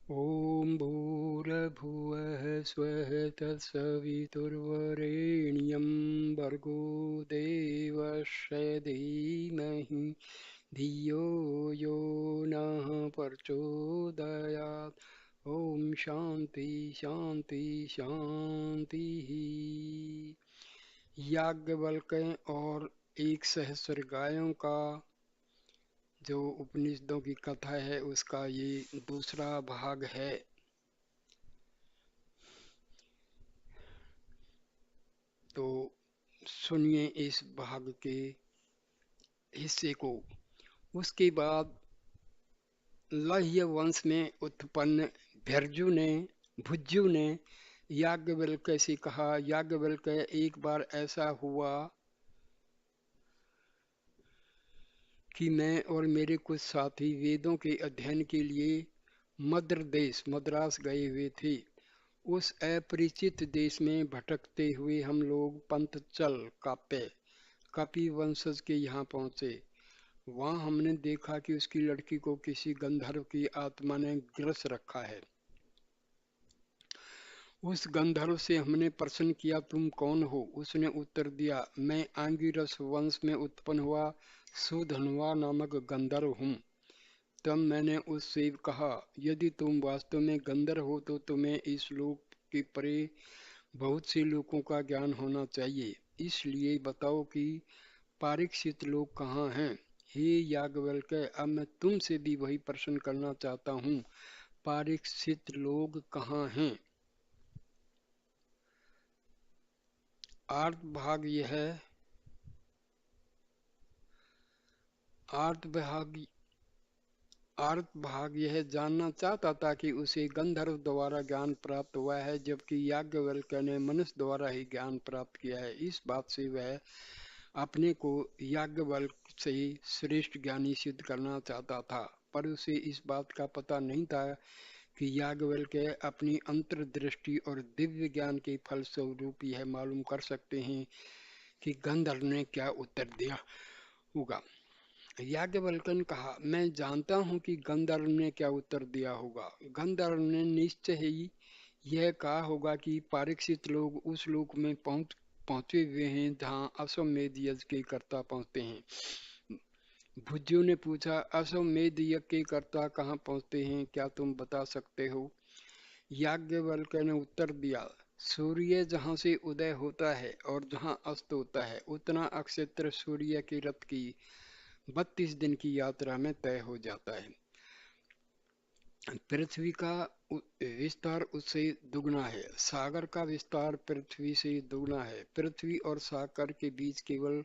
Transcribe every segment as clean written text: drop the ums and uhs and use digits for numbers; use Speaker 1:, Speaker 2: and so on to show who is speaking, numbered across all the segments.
Speaker 1: ॐ भूर्भुवः स्वः तत्सवितुर्वरेण्यं भर्गो देवस्य धीमहि धियो यो नः प्रचोदयात्। ओम शांति शांति शांति। याज्ञवल्क्य और 1 सहस्र गायों का जो उपनिषदों की कथा है उसका ये दूसरा भाग है। तो सुनिए इस भाग के हिस्से को। उसके बाद लह्य वंश में उत्पन्न भुज्जु ने याज्ञवल्क्य से कहा, याज्ञवल्क्य एक बार ऐसा हुआ कि मैं और मेरे कुछ साथी वेदों के अध्ययन के लिए मद्र देश मद्रास गए हुए थे। उस अपरिचित देश में भटकते हुए हम लोग पंतचल काप्य कपि वंशज के यहाँ पहुँचे। वहाँ हमने देखा कि उसकी लड़की को किसी गंधर्व की आत्मा ने ग्रस रखा है। उस गंधर्व से हमने प्रश्न किया, तुम कौन हो? उसने उत्तर दिया, मैं आंगिरस वंश में उत्पन्न हुआ सुधन्वा नामक गंधर्व हूँ। तब मैंने उससे कहा, यदि तुम वास्तव में गंधर्व हो तो तुम्हें इस लोक के परे बहुत से लोगों का ज्ञान होना चाहिए। इसलिए बताओ कि पारीक्षित लोग कहाँ हैं? हे याज्ञवल्क्य, अब मैं तुमसे भी वही प्रश्न करना चाहता हूँ, पारीक्षित लोग कहाँ हैं? आर्त भाग यह आर्त भाग आर्त भाग यह जानना चाहता था कि उसे गंधर्व द्वारा ज्ञान प्राप्त हुआ है, जबकि याज्ञवल्क्य ने मनुष्य द्वारा ही ज्ञान प्राप्त किया है। इस बात से वह अपने को याज्ञवल्क्य से श्रेष्ठ ज्ञानी सिद्ध करना चाहता था, पर उसे इस बात का पता नहीं था कि याज्ञवल्क्य अपनी अंतर्दृष्टि और दिव्य ज्ञान के फलस्वरूप यह मालूम कर सकते हैं कि गंधर्व ने क्या उत्तर दिया होगा। याज्ञवल्क्य ने कहा, मैं जानता हूँ कि गंधर्व ने क्या उत्तर दिया होगा। गंधर्व ने निश्चय ही यह कहा होगा कि परीक्षित लोग उस लोक में पहुंचे हुए हैं जहाँ अश्वमेध यज्ञ के कर्ता पहुंचते हैं। भुज्जु ने पूछा, अश्वमेध यज्ञ के कर्ता कहाँ पहुंचते हैं, क्या तुम बता सकते हो? याज्ञवल्क्य ने उत्तर दिया, सूर्य जहाँ से उदय होता है और जहाँ अस्त होता है उतना अक्षेत्र सूर्य के रथ की 32 दिन की यात्रा में तय हो जाता है। पृथ्वी का विस्तार उससे दुगना है, सागर का विस्तार पृथ्वी से दुगना है। पृथ्वी और सागर के बीच केवल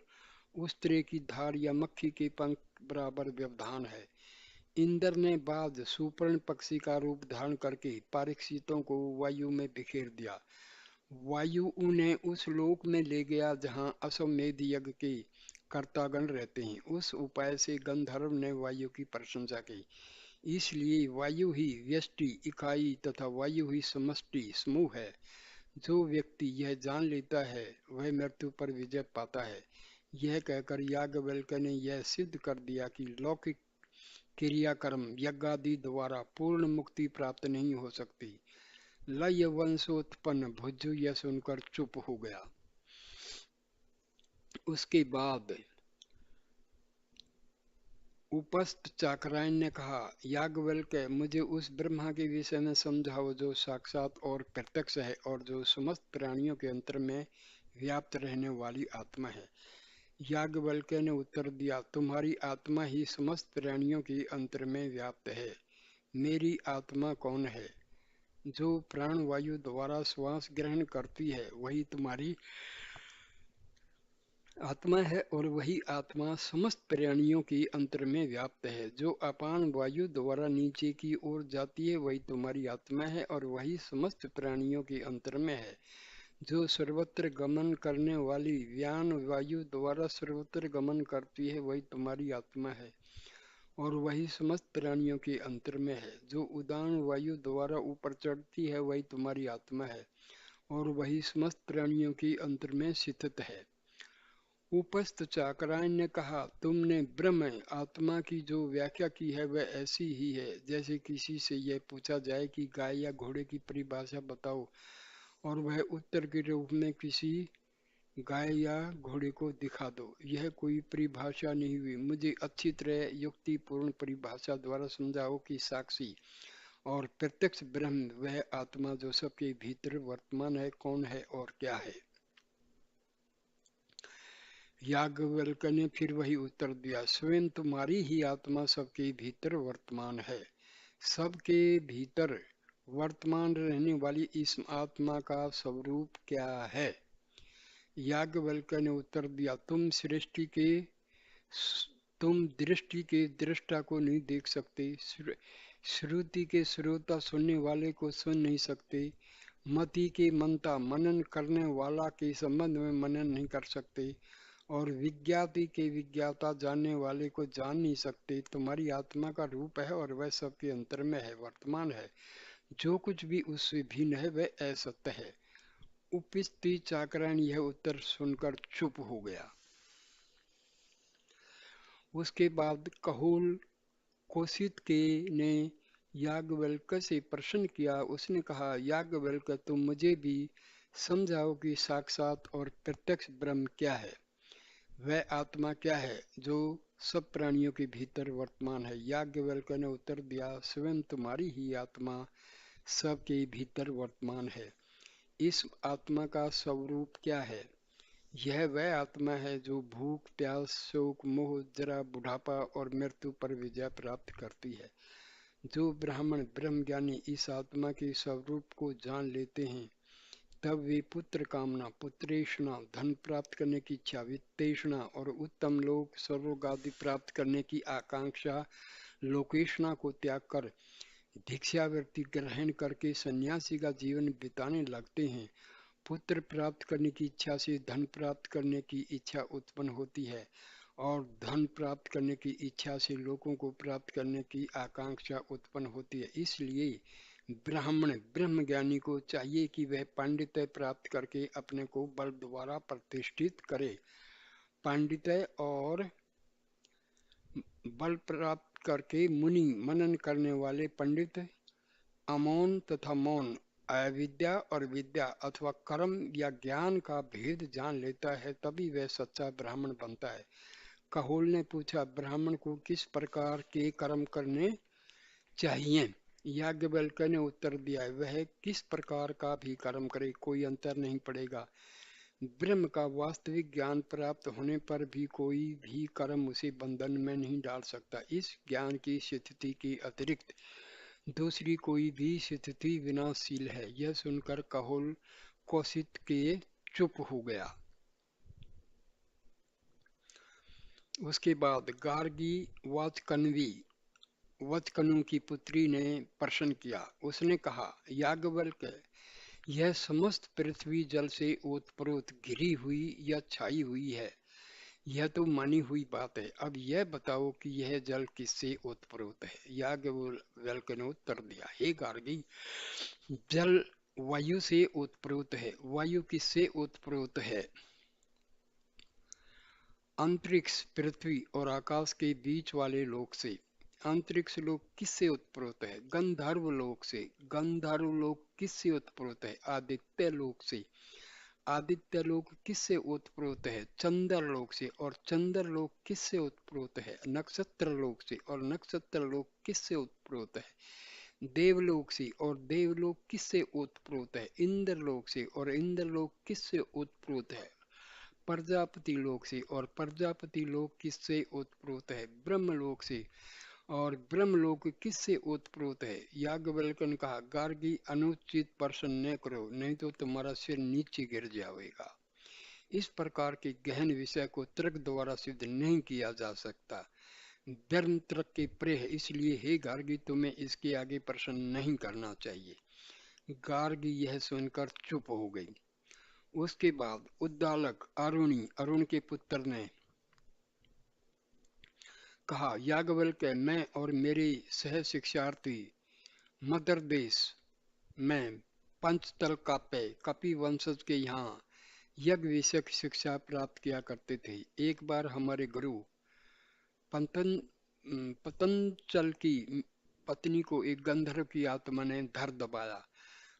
Speaker 1: उस तरह की धार या मक्खी के पंख बराबर व्यवधान है। इंद्र ने बाद सुपर्ण पक्षी का रूप धारण करके परीक्षितों को वायु में बिखेर दिया। वायु उन्हें उस लोक में ले गया जहाँ अश्वमेध यज्ञ के कर्तागण रहते हैं। उस उपाय से गंधर्व ने वायु की प्रशंसा की। इसलिए वायु ही व्यष्टि इकाई तथा वायु ही समष्टि समूह है। जो व्यक्ति यह जान लेता है वह मृत्यु पर विजय पाता है। यह कहकर याज्ञवल्क्य ने यह सिद्ध कर दिया कि लौकिक क्रियाकर्म यज्ञादि द्वारा पूर्ण मुक्ति प्राप्त नहीं हो सकती। लय वंशोत्पन्न भुज्जु यह सुनकर चुप हो गया। उसके बाद उपस्थ चाकरायन ने कहा, याज्ञवल्क्य, मुझे उस ब्रह्मा के विषय में समझाओ जो साक्षात और प्रत्यक्ष है और जो समस्त प्राणियों के अंतर में व्याप्त रहने वाली आत्मा है। याज्ञवल्क्य ने उत्तर दिया, तुम्हारी आत्मा ही समस्त प्राणियों के अंतर में व्याप्त है। मेरी आत्मा कौन है? जो प्राण वायु द्वारा श्वास ग्रहण करती है वही तुम्हारी आत्मा है, और वही आत्मा समस्त प्राणियों के अंतर में व्याप्त है। जो अपान वायु द्वारा नीचे की ओर जाती है वही तुम्हारी आत्मा है, और वही समस्त प्राणियों के अंतर में है। जो सर्वत्र गमन करने वाली व्यान वायु द्वारा सर्वत्र गमन करती है वही तुम्हारी आत्मा है, और वही समस्त प्राणियों के अंतर में है। जो उदान वायु द्वारा ऊपर चढ़ती है वही तुम्हारी आत्मा है, और वही समस्त प्राणियों के अंतर में स्थित है। उपस्थ चाकरायन ने कहा, तुमने ब्रह्म आत्मा की जो व्याख्या की है वह ऐसी ही है जैसे किसी से यह पूछा जाए कि गाय या घोड़े की परिभाषा बताओ, और वह उत्तर के रूप में किसी गाय या घोड़े को दिखा दो। यह कोई परिभाषा नहीं हुई। मुझे अच्छी तरह युक्तिपूर्ण परिभाषा द्वारा समझाओ कि साक्षी और प्रत्यक्ष ब्रह्म वह आत्मा जो सबके भीतर वर्तमान है कौन है और क्या है। याज्ञवल्क्य ने फिर वही उत्तर दिया, स्वयं तुम्हारी ही आत्मा सबके भीतर वर्तमान है। सबके भीतर वर्तमान रहने वाली इस आत्मा का स्वरूप क्या है। याज्ञवल्क्य ने उत्तर दिया, तुम दृष्टि के दृष्टा को नहीं देख सकते, श्रुति के श्रोता सुनने वाले को सुन नहीं सकते, मति के मनता मनन करने वाला के संबंध में मनन नहीं कर सकते, और विज्ञाति के विज्ञाता जानने वाले को जान नहीं सकते। तुम्हारी आत्मा का रूप है और वह सबके अंतर में है, वर्तमान है। जो कुछ भी उससे भिन्न है वह असत्य है। उपस्थित चाकरायन यह उत्तर सुनकर चुप हो गया। उसके बाद कहोल कौशिक ने याज्ञवल्क्य से प्रश्न किया। उसने कहा, याज्ञवल्क्य तुम मुझे भी समझाओ कि साक्षात और प्रत्यक्ष ब्रह्म क्या है। वह आत्मा क्या है जो सब प्राणियों के भीतर वर्तमान है। याज्ञवल्क्य ने उत्तर दिया, स्वयं तुम्हारी ही आत्मा सबके भीतर वर्तमान है। इस आत्मा का स्वरूप क्या है। यह वह आत्मा है जो भूख, प्यास, शोक, मोह, जरा, बुढ़ापा और मृत्यु पर विजय प्राप्त करती है। जो ब्राह्मण ब्रह्मज्ञानी इस आत्मा के स्वरूप को जान लेते हैं, तब वे पुत्र कामना, पुत्रेषणा, धन प्राप्त करने की इच्छा, वित्तेषणा और उत्तम लोक स्वर्ग आदि प्राप्त करने की आकांक्षा, लोकेषणा को त्याग कर भिक्षावृत्ति ग्रहण करके सन्यासी का जीवन बिताने लगते हैं। पुत्र प्राप्त करने की इच्छा से धन प्राप्त करने की इच्छा उत्पन्न होती है, और धन प्राप्त करने की इच्छा से लोगों को प्राप्त करने की आकांक्षा उत्पन्न होती है। इसलिए ब्राह्मण ब्रह्मज्ञानी को चाहिए कि वह पांडित्य प्राप्त करके अपने को बल द्वारा प्रतिष्ठित करे। पांडित्य और बल प्राप्त करके मुनि मनन करने वाले पंडित अमौन तथा मौन, अविद्या और विद्या अथवा कर्म या ज्ञान का भेद जान लेता है, तभी वह सच्चा ब्राह्मण बनता है। कहोल ने पूछा, ब्राह्मण को किस प्रकार के कर्म करने चाहिए। याज्ञवल्क्य ने उत्तर दिया, वह किस प्रकार का भी कर्म करे कोई अंतर नहीं पड़ेगा। ब्रह्म का वास्तविक ज्ञान प्राप्त होने पर भी कोई भी कर्म उसे बंधन में नहीं डाल सकता। इस ज्ञान की स्थिति के अतिरिक्त दूसरी कोई भी स्थिति विनाशील है। यह सुनकर कहोल कौशिक के चुप हो गया। उसके बाद गार्गी वचकनु की पुत्री ने प्रश्न किया। उसने कहा, याज्ञवल्क्य, यह समस्त पृथ्वी जल से ओतप्रोत घिरी हुई या छाई हुई है, यह तो मानी हुई बात है। अब यह बताओ कि यह जल किससे ओतप्रोत है। याज्ञवल्क्य ने उत्तर दिया, हे गार्गी, जल वायु से ओतप्रोत है। वायु किससे ओतप्रोत है। अंतरिक्ष, पृथ्वी और आकाश के बीच वाले लोक से। अंतरिक्ष लोक किससे उत्प्रोत है। गंधर्व लोक से। गंधर्व लोक किससे उत्प्रोत है। आदित्य लोक से। आदित्य लोक किससे उत्प्रोत है। चंद्र लोक से। और चंद्र लोक किससे उत्प्रोत है। नक्षत्र लोक से। और नक्षत्र लोक किससे उत्प्रोत है। देवलोक से। और देवलोक किससे उत्प्रोत है। इंद्र लोक से। और इंद्र लोक किससे उत्प्रोत है। प्रजापति लोक से। और प्रजापति लोक किससे उत्प्रोत है। ब्रह्मलोक से। और ब्रह्मलोक किससे उत्प्रोत है। याज्ञवल्क्य ने कहा, गार्गी, अनुचित प्रश्न न करो, नहीं तो तुम्हारा सिर नीचे गिर जाएगा। इस प्रकार के गहन विषय को तर्क द्वारा सिद्ध नहीं किया जा सकता। धर्म तर्क के प्रिय है, इसलिए हे गार्गी, तुम्हें इसके आगे प्रश्न नहीं करना चाहिए। गार्गी यह सुनकर चुप हो गई। उसके बाद उद्दालक अरुण के पुत्र ने कहा, याज्ञवल्क्य, मैं और मेरे सह शिक्षार्थी मध्य देश में पंचतल काप्य कपि वंशज के यहाँ यज्ञ विषय की शिक्षा प्राप्त किया करते थे। एक बार हमारे गुरु पतंजल की पत्नी को एक गंधर्व की आत्मा ने धर दबाया।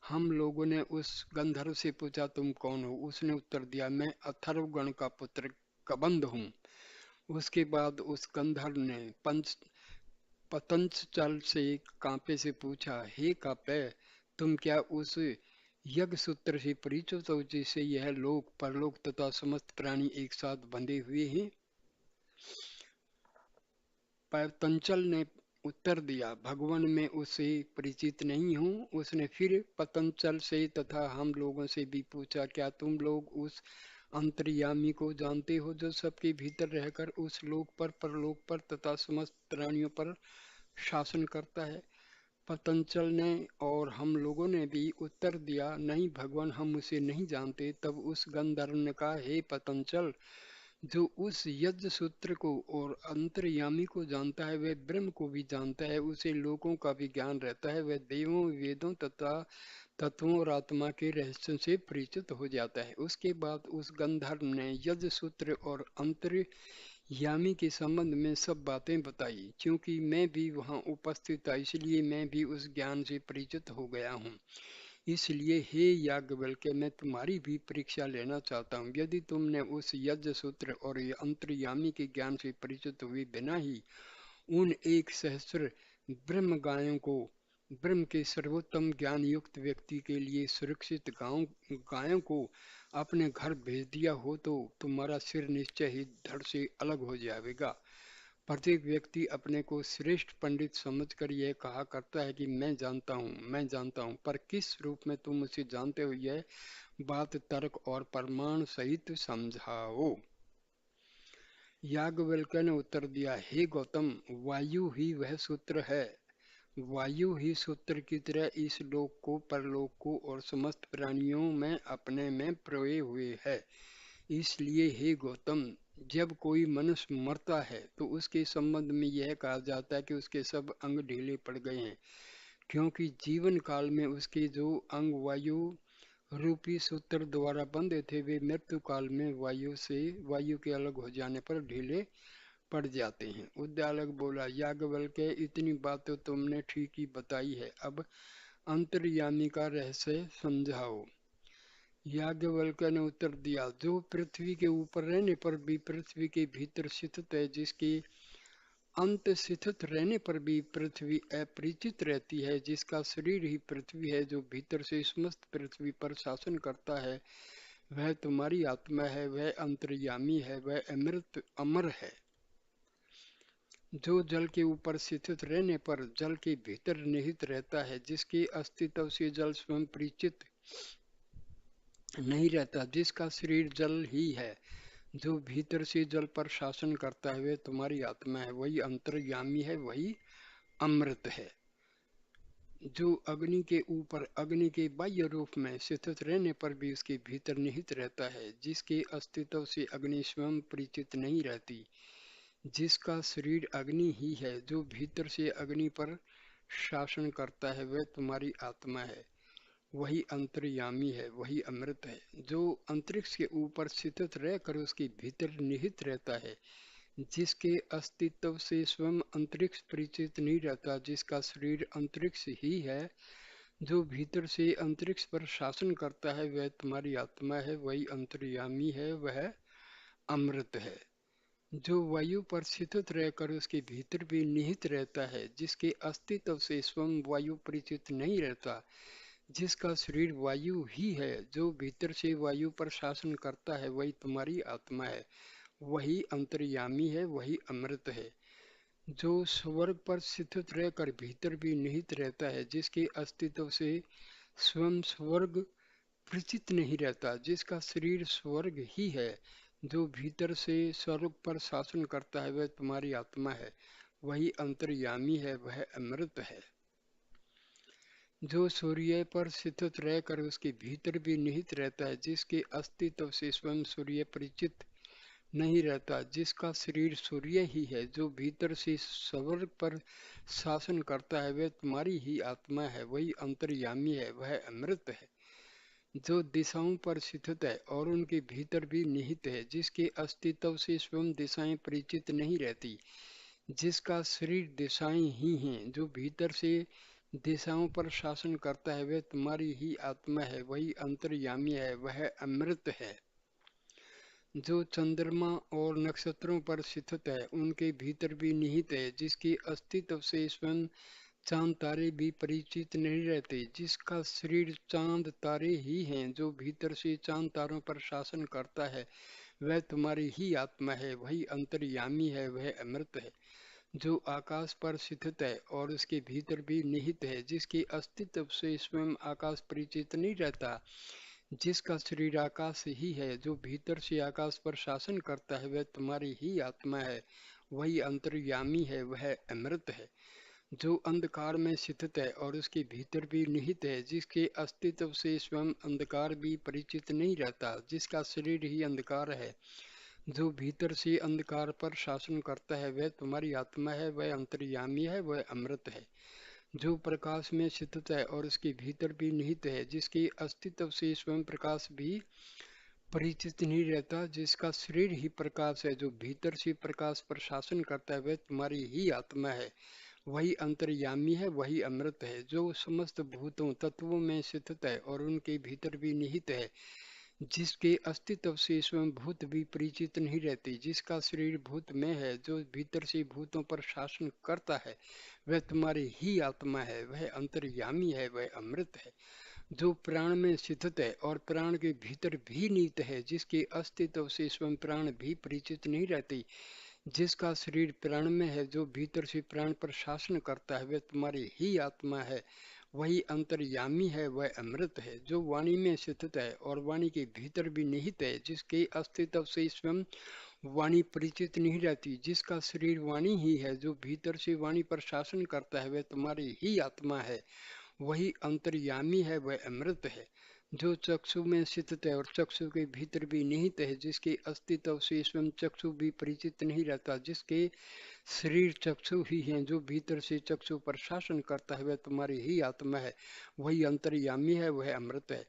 Speaker 1: हम लोगों ने उस गंधर्व से पूछा, तुम कौन हो? उसने उत्तर दिया, मैं अथर्वगण का पुत्र कबंध हूँ। उसके बाद उस गंधर्व ने पंच पतंजल से कांपे से पूछा, हे कांपे, तुम क्या उस यज्ञ सूत्र से परिचित हो जिससे यह लोक परलोक तथा समस्त प्राणी एक साथ बंधे हुए हैं? पतंजल ने उत्तर दिया, भगवान मैं उससे परिचित नहीं हूँ। उसने फिर पतंजल से तथा हम लोगों से भी पूछा, क्या तुम लोग उस अंतर्यामी को जानते हो जो सबके भीतर रहकर उस लोक पर परलोक पर तथा समस्त प्राणियों पर शासन करता है? पतंजल ने और हम लोगों ने भी उत्तर दिया, नहीं भगवान, हम उसे नहीं जानते। तब उस गंधर्व ने कहा, हे पतंजल, जो उस यज्ञ सूत्र को और अंतर्यामी को जानता है वह ब्रह्म को भी जानता है। उसे लोकों का भी ज्ञान रहता है। वह देवों वेदों तथा तत्वों और आत्मा के रहस्य से परिचित हो जाता है। उसके बाद उस गंधर्व ने यज्ञ सूत्र और अंतर्यामी के संबंध में सब बातें बताई। क्योंकि मैं भी वहां उपस्थित था इसलिए मैं भी उस ज्ञान से परिचित हो गया हूँ। इसलिए हे याज्ञवल्क्य, मैं तुम्हारी भी परीक्षा लेना चाहता हूँ। यदि तुमने उस यज्ञ सूत्र और अंतर्यामी के ज्ञान से परिचित हुए बिना ही उन 1 सहस्त्र ब्रह्म गायों को, ब्रह्म के सर्वोत्तम ज्ञान युक्त व्यक्ति के लिए सुरक्षित गायों को अपने घर भेज दिया हो तो तुम्हारा सिर निश्चय ही धड़ से अलग हो जाएगा। प्रत्येक व्यक्ति अपने को श्रेष्ठ पंडित समझकर यह कहा करता है कि मैं जानता हूँ, मैं जानता हूँ, पर किस रूप में तुम उसे जानते हो, यह बात तर्क और प्रमाण सहित समझाओ। याज्ञवल्क्य ने उत्तर दिया, हे गौतम, वायु ही वह सूत्र है। वायु ही सूत्र की तरह इस लोक को, परलोक को और समस्त प्राणियों में अपने में प्रोए हुए है। इसलिए हे गौतम, जब कोई मनुष्य मरता है तो उसके संबंध में यह कहा जाता है कि उसके सब अंग ढीले पड़ गए हैं, क्योंकि जीवन काल में उसके जो अंग वायु रूपी सूत्र द्वारा बंधे थे वे मृत्यु काल में वायु के अलग हो जाने पर ढीले पड़ जाते हैं। उद्दालक बोला, याज्ञवल्क्य, इतनी बात तो तुमने ठीक ही बताई है, अब अंतर्यामी का रहस्य समझाओ। याज्ञवल्क्य ने उत्तर दिया, जो पृथ्वी के ऊपर रहने पर भी पृथ्वी के भीतर स्थित है, जिसके अंत स्थित रहने पर भी पृथ्वी अपरिचित रहती है, जिसका शरीर ही पृथ्वी है, जो भीतर से समस्त पृथ्वी पर शासन करता है, वह तुम्हारी आत्मा है, वह अंतर्यामी है, वह अमृत अमर है। जो जल के ऊपर स्थित रहने पर जल के भीतर निहित रहता है, जिसके अस्तित्व से जल स्वयं परिचित नहीं रहता, जिसका शरीर जल ही है, जो भीतर से जल पर शासन करता है, वह तुम्हारी आत्मा है, वही अंतर्यामी है, वही अमृत है। जो अग्नि के ऊपर अग्नि के बाह्य रूप में स्थित रहने पर भी उसके भीतर निहित रहता है, जिसके अस्तित्व से अग्नि स्वयं परिचित नहीं रहती, जिसका शरीर अग्नि ही है, जो भीतर से अग्नि पर शासन करता है, वह तुम्हारी आत्मा है, वही अंतर्यामी है, वही अमृत है। जो अंतरिक्ष के ऊपर स्थित रहकर उसके भीतर निहित रहता है, जिसके अस्तित्व से स्वयं अंतरिक्ष परिचित नहीं रहता, जिसका शरीर अंतरिक्ष ही है, जो भीतर से अंतरिक्ष पर शासन करता है, वह तुम्हारी आत्मा है, वही अंतर्यामी है, वह अमृत है। जो वायु पर स्थित रहकर उसके भीतर भी निहित रहता है, जिसके अस्तित्व से स्वयं वायु परिचित नहीं रहता, जिसका शरीर वायु ही है, जो भीतर से वायु पर शासन करता है, वही तुम्हारी आत्मा है, वही अंतर्यामी है, वही अमृत है। जो स्वर्ग पर स्थित रहकर भीतर भी निहित रहता है, जिसके अस्तित्व से स्वयं स्वर्ग परिचित नहीं रहता, जिसका शरीर स्वर्ग ही है, जो भीतर से स्वर्ग पर शासन करता है, वह तुम्हारी आत्मा है, वही अंतर्यामी है, वह अमृत है। जो सूर्य पर स्थित रहकर उसके भीतर भी निहित रहता है, जिसके अस्तित्व से स्वयं सूर्य परिचित नहीं रहता, जिसका शरीर सूर्य ही है, जो भीतर से स्वर्ग पर शासन करता है, वह तुम्हारी ही आत्मा है, वही अंतर्यामी है, वह अमृत है। जो दिशाओं पर स्थित है और उनके भीतर भी निहित है, जिसके अस्तित्व से स्वयं दिशाएं परिचित नहीं रहती, जिसका शरीर दिशाएं ही हैं, जो भीतर से दिशाओं पर शासन करता है, वह तुम्हारी ही आत्मा है, वही अंतर्यामी है, वह अमृत है। जो चंद्रमा और नक्षत्रों पर स्थित है, उनके भीतर भी निहित है, जिसके अस्तित्व से स्वयं चांद तारे भी परिचित नहीं रहते, जिसका शरीर चांद तारे ही हैं, जो भीतर से चांद तारों पर शासन करता है, वह तुम्हारी ही आत्मा है, वही अंतर्यामी है, वह अमृत है। जो आकाश पर स्थित है और उसके भीतर भी निहित है, जिसके अस्तित्व से स्वयं आकाश परिचित नहीं रहता, जिसका शरीर आकाश ही है, जो भीतर से आकाश पर शासन करता है, वह तुम्हारी ही आत्मा है, वही अंतर्यामी है, वह अमृत है। जो अंधकार में स्थित है और उसके भीतर भी निहित है, जिसके अस्तित्व से स्वयं अंधकार भी परिचित नहीं रहता, जिसका शरीर ही अंधकार है, जो भीतर से अंधकार पर शासन करता है, वह तुम्हारी आत्मा है, वह अंतर्यामी है, वह अमृत है। जो प्रकाश में स्थित है और उसके भीतर भी निहित है, जिसके अस्तित्व से स्वयं प्रकाश भी परिचित नहीं रहता, जिसका शरीर ही प्रकाश है, जो भीतर से प्रकाश पर शासन करता है, वह तुम्हारी ही आत्मा है, वही अंतर्यामी है, वही अमृत है। जो समस्त भूतों तत्वों में स्थित है और उनके भीतर भी निहित है, जिसके अस्तित्व से स्वयं भूत भी परिचित नहीं रहती, जिसका शरीर भूत में है, जो भीतर से भूतों पर शासन करता है, वह तुम्हारी ही आत्मा है, वह अंतर्यामी है, वह अमृत है। जो प्राण में स्थित है और प्राण के भीतर भी निहित है, जिसके अस्तित्व से स्वयं प्राण भी परिचित नहीं रहती, जिसका शरीर प्राण में है, जो भीतर से प्राण पर शासन करता है, वह तुम्हारी ही आत्मा है, वही अंतर्यामी है, वह अमृत है। जो वाणी में स्थित है और वाणी के भीतर भी निहित है, जिसके अस्तित्व से स्वयं वाणी परिचित नहीं रहती, जिसका शरीर वाणी ही है, जो भीतर से वाणी पर शासन करता है, वह तुम्हारी ही आत्मा है, वही अंतर्यामी है, वह अमृत है। जो चक्षु में स्थित है और चक्षु के भीतर भी निहित है, जिसके अस्तित्व से स्वयं चक्षु भी परिचित नहीं रहता, जिसके शरीर चक्षु ही है, जो भीतर से चक्षु पर शासन करता है, वह तुम्हारी ही आत्मा है, वही अंतर्यामी है, वह अमृत है।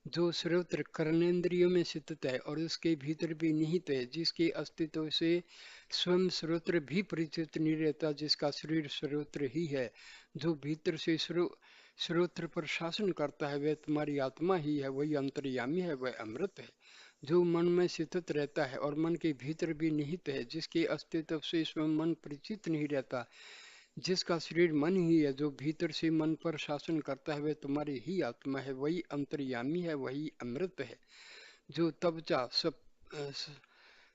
Speaker 1: जो श्रोत्र कर्णेंद्रियों में स्थित है और उसके भीतर भी निहित है, जिसके अस्तित्व से स्वयं श्रोत्र भी परिचित नहीं रहता, जिसका शरीर श्रोत्र ही है, जो भीतर से श्रोत्र पर शासन करता है, वह तुम्हारी आत्मा ही है, वही अंतर्यामी है, वह अमृत है। जो मन में स्थित रहता है और मन के भीतर भी निहित है, जिसके अस्तित्व से स्वयं मन परिचित नहीं रहता, जिसका शरीर मन ही है, जो भीतर से मन पर शासन करता है, वह तुम्हारी ही आत्मा है, वही अंतर्यामी है, वही अमृत है। जो त्वचा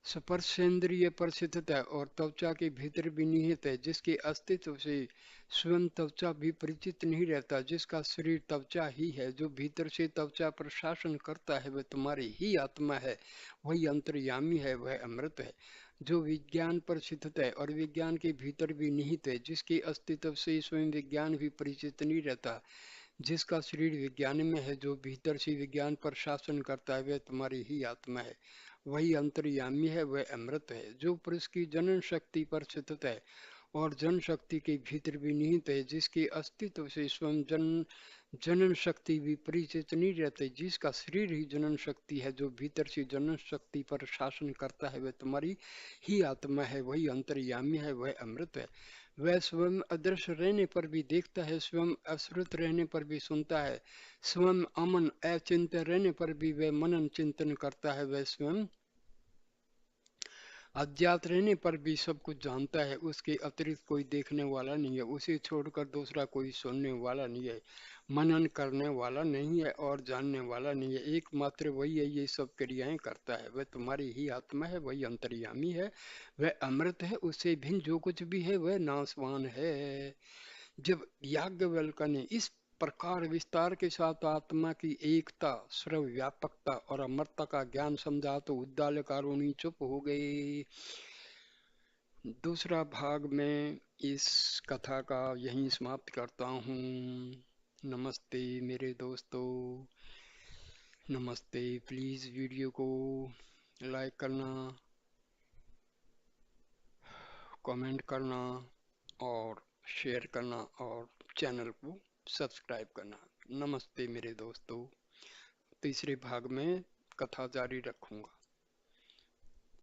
Speaker 1: स्पर्शेंद्रिय पर स्थित है और त्वचा के भीतर भी निहित है, जिसके अस्तित्व से स्वयं त्वचा भी परिचित नहीं रहता, जिसका शरीर त्वचा ही है, जो भीतर से त्वचा पर शासन करता है, वह तुम्हारी ही आत्मा है, वही अंतर्यामी है, वह अमृत है। जो विज्ञान पर स्थित है और विज्ञान के भीतर भी निहित है, जिसके अस्तित्व से स्वयं विज्ञान भी परिचित नहीं रहता, जिसका शरीर विज्ञान में है, जो भीतर से विज्ञान पर शासन करता है, वह तुम्हारी ही आत्मा है, वही अंतर्यामी है, वह अमृत है। जो पुरुष की जनन शक्ति पर स्थित है और जन शक्ति के भीतर भी निहित है, जिसके अस्तित्व से स्वयं जनन शक्ति भी परिचित नहीं रहती, जिसका शरीर ही जनन शक्ति है, जो भीतर से जनन शक्ति पर शासन करता है, वह तुम्हारी ही आत्मा है, वही अंतर्यामी है, वह अमृत है। वह स्वयं अदृश्य रहने पर भी देखता है, स्वयं अश्रुत रहने पर भी सुनता है, स्वयं अमन अचिंत रहने पर भी वह मनन चिंतन करता है, वह स्वयं अज्ञात रहने पर भी सब कुछ जानता है, उसके अतिरिक्त कोई देखने वाला नहीं है, उसे छोड़कर दूसरा कोई सुनने वाला नहीं है, मनन करने वाला नहीं है और जानने वाला नहीं है, एकमात्र वही है, ये सब क्रियाएं करता है, वह तुम्हारी ही आत्मा है, वही अंतर्यामी है, वह अमृत है, उससे भिन्न जो कुछ भी है वह नाशवान है। जब याज्ञवल्क्य ने इस प्रकार विस्तार के साथ आत्मा की एकता, सर्वव्यापकता और अमरता का ज्ञान समझा तो उद्दालकारुणी चुप हो गए। दूसरा भाग में इस कथा का यहीं समाप्त करता हूँ। नमस्ते मेरे दोस्तों, नमस्ते। प्लीज़ वीडियो को लाइक करना, कमेंट करना और शेयर करना और चैनल को सब्सक्राइब करना। नमस्ते मेरे दोस्तों। तीसरे भाग में कथा जारी रखूंगा।